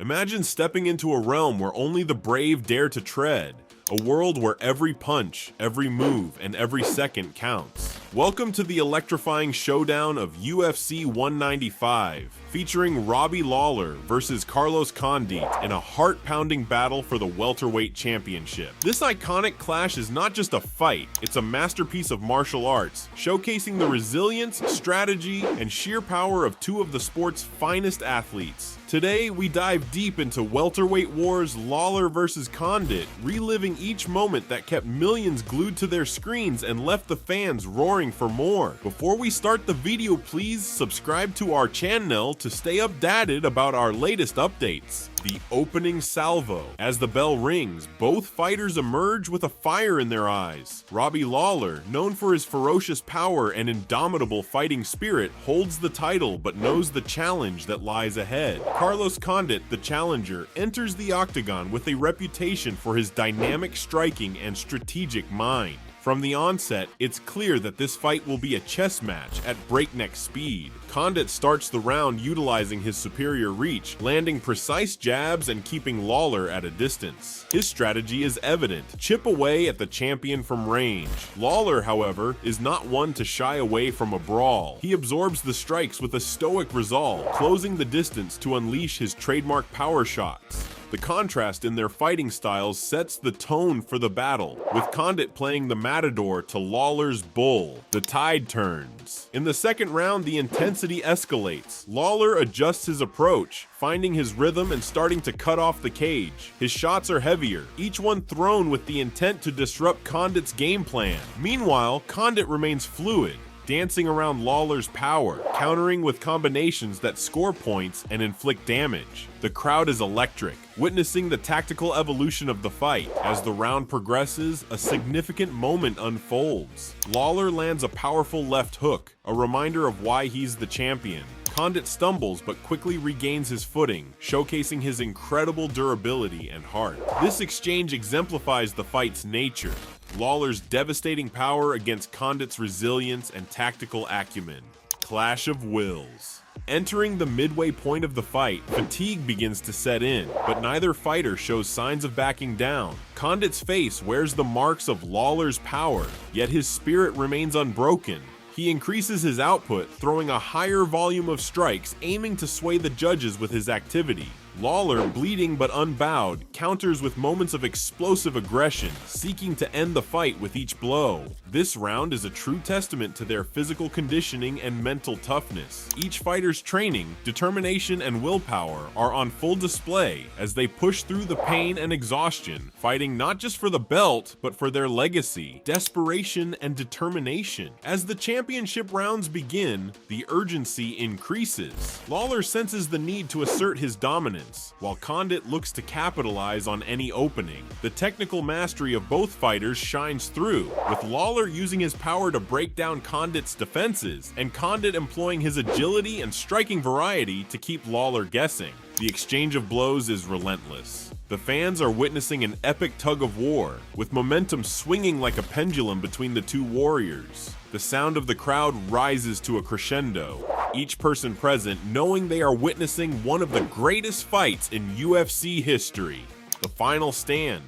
Imagine stepping into a realm where only the brave dare to tread. A world where every punch, every move, and every second counts. Welcome to the electrifying showdown of UFC 195, featuring Robbie Lawler versus Carlos Condit in a heart-pounding battle for the welterweight championship. This iconic clash is not just a fight, it's a masterpiece of martial arts, showcasing the resilience, strategy, and sheer power of two of the sport's finest athletes. Today, we dive deep into Welterweight Wars, Lawler versus Condit, reliving each moment that kept millions glued to their screens and left the fans roaring for more. Before we start the video, please subscribe to our channel to stay updated about our latest updates. The opening salvo. As the bell rings, both fighters emerge with a fire in their eyes. Robbie Lawler, known for his ferocious power and indomitable fighting spirit, holds the title but knows the challenge that lies ahead. Carlos Condit, the challenger, enters the octagon with a reputation for his dynamic striking and strategic mind. From the onset, it's clear that this fight will be a chess match at breakneck speed. Condit starts the round utilizing his superior reach, landing precise jabs and keeping Lawler at a distance. His strategy is evident: chip away at the champion from range. Lawler, however, is not one to shy away from a brawl. He absorbs the strikes with a stoic resolve, closing the distance to unleash his trademark power shots. The contrast in their fighting styles sets the tone for the battle, with Condit playing the matador to Lawler's bull. The tide turns. In the second round, the intensity escalates. Lawler adjusts his approach, finding his rhythm and starting to cut off the cage. His shots are heavier, each one thrown with the intent to disrupt Condit's game plan. Meanwhile, Condit remains fluid, dancing around Lawler's power, countering with combinations that score points and inflict damage. The crowd is electric, witnessing the tactical evolution of the fight. As the round progresses, a significant moment unfolds. Lawler lands a powerful left hook, a reminder of why he's the champion. Condit stumbles but quickly regains his footing, showcasing his incredible durability and heart. This exchange exemplifies the fight's nature: Lawler's devastating power against Condit's resilience and tactical acumen. Clash of wills. Entering the midway point of the fight, fatigue begins to set in, but neither fighter shows signs of backing down. Condit's face wears the marks of Lawler's power, yet his spirit remains unbroken. He increases his output, throwing a higher volume of strikes, aiming to sway the judges with his activity. Lawler, bleeding but unbowed, counters with moments of explosive aggression, seeking to end the fight with each blow. This round is a true testament to their physical conditioning and mental toughness. Each fighter's training, determination, and willpower are on full display as they push through the pain and exhaustion, fighting not just for the belt, but for their legacy, desperation, and determination. As the championship rounds begin, the urgency increases. Lawler senses the need to assert his dominance, while Condit looks to capitalize on any opening. The technical mastery of both fighters shines through, with Lawler using his power to break down Condit's defenses, and Condit employing his agility and striking variety to keep Lawler guessing. The exchange of blows is relentless. The fans are witnessing an epic tug of war, with momentum swinging like a pendulum between the two warriors. The sound of the crowd rises to a crescendo, each person present knowing they are witnessing one of the greatest fights in UFC history. The final stand.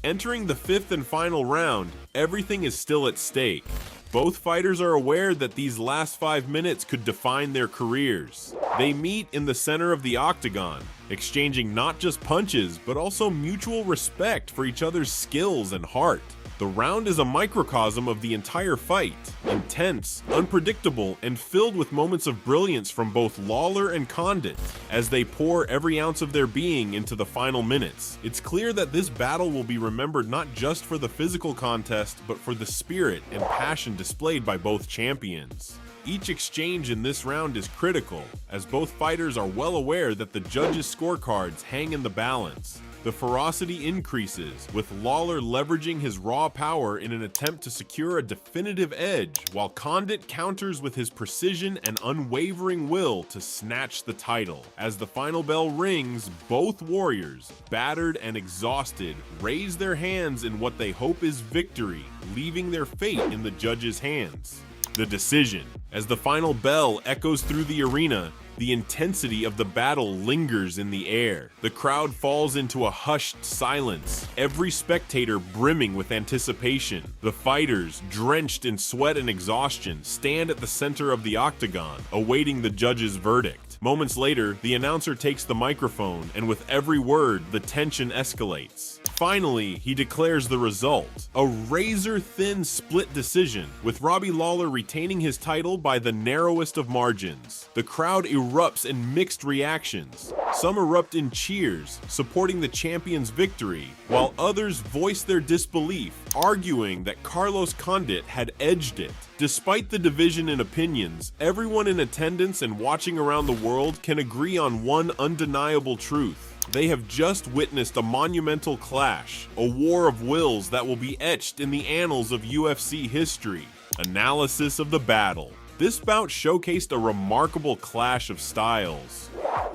Entering the fifth and final round, everything is still at stake. Both fighters are aware that these last 5 minutes could define their careers. They meet in the center of the octagon, exchanging not just punches, but also mutual respect for each other's skills and heart. The round is a microcosm of the entire fight, intense, unpredictable, and filled with moments of brilliance from both Lawler and Condit. As they pour every ounce of their being into the final minutes, it's clear that this battle will be remembered not just for the physical contest, but for the spirit and passion displayed by both champions. Each exchange in this round is critical, as both fighters are well aware that the judges' scorecards hang in the balance. The ferocity increases, with Lawler leveraging his raw power in an attempt to secure a definitive edge, while Condit counters with his precision and unwavering will to snatch the title. As the final bell rings, both warriors, battered and exhausted, raise their hands in what they hope is victory, leaving their fate in the judges' hands. The decision. As the final bell echoes through the arena, The intensity of the battle lingers in the air. The crowd falls into a hushed silence, every spectator brimming with anticipation. The fighters, drenched in sweat and exhaustion, stand at the center of the octagon, awaiting the judge's verdict. Moments later, the announcer takes the microphone, and with every word, the tension escalates. Finally, he declares the result, a razor-thin split decision, with Robbie Lawler retaining his title by the narrowest of margins. The crowd erupts in mixed reactions. Some erupt in cheers, supporting the champion's victory, while others voice their disbelief, arguing that Carlos Condit had edged it. Despite the division in opinions, everyone in attendance and watching around the world can agree on one undeniable truth. They have just witnessed a monumental clash, a war of wills that will be etched in the annals of UFC history. Analysis of the battle. This bout showcased a remarkable clash of styles.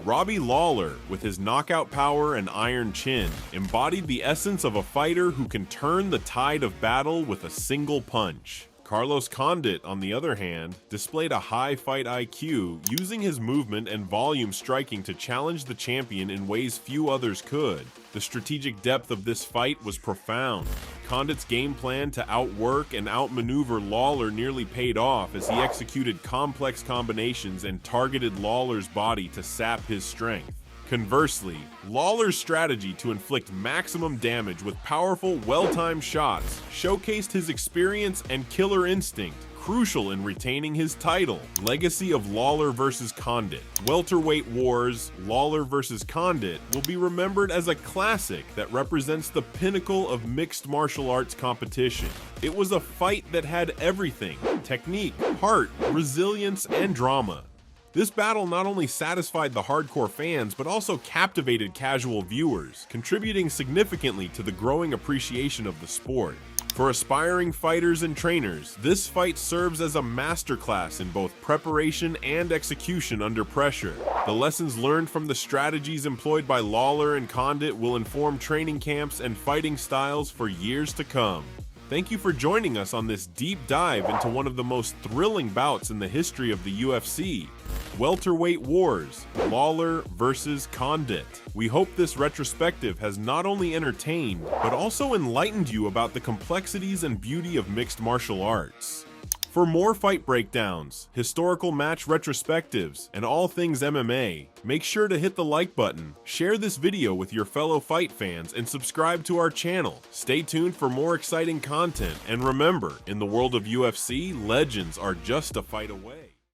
Robbie Lawler, with his knockout power and iron chin, embodied the essence of a fighter who can turn the tide of battle with a single punch. Carlos Condit, on the other hand, displayed a high fight IQ, using his movement and volume striking to challenge the champion in ways few others could. The strategic depth of this fight was profound. Condit's game plan to outwork and outmaneuver Lawler nearly paid off as he executed complex combinations and targeted Lawler's body to sap his strength. Conversely, Lawler's strategy to inflict maximum damage with powerful, well-timed shots showcased his experience and killer instinct, crucial in retaining his title. Legacy of Lawler vs. Condit. Welterweight Wars, Lawler vs. Condit will be remembered as a classic that represents the pinnacle of mixed martial arts competition. It was a fight that had everything: technique, heart, resilience, and drama. This battle not only satisfied the hardcore fans, but also captivated casual viewers, contributing significantly to the growing appreciation of the sport. For aspiring fighters and trainers, this fight serves as a masterclass in both preparation and execution under pressure. The lessons learned from the strategies employed by Lawler and Condit will inform training camps and fighting styles for years to come. Thank you for joining us on this deep dive into one of the most thrilling bouts in the history of the UFC. Welterweight Wars, Lawler vs. Condit. We hope this retrospective has not only entertained, but also enlightened you about the complexities and beauty of mixed martial arts. For more fight breakdowns, historical match retrospectives, and all things MMA, make sure to hit the like button, share this video with your fellow fight fans, and subscribe to our channel. Stay tuned for more exciting content, and remember, in the world of UFC, legends are just a fight away.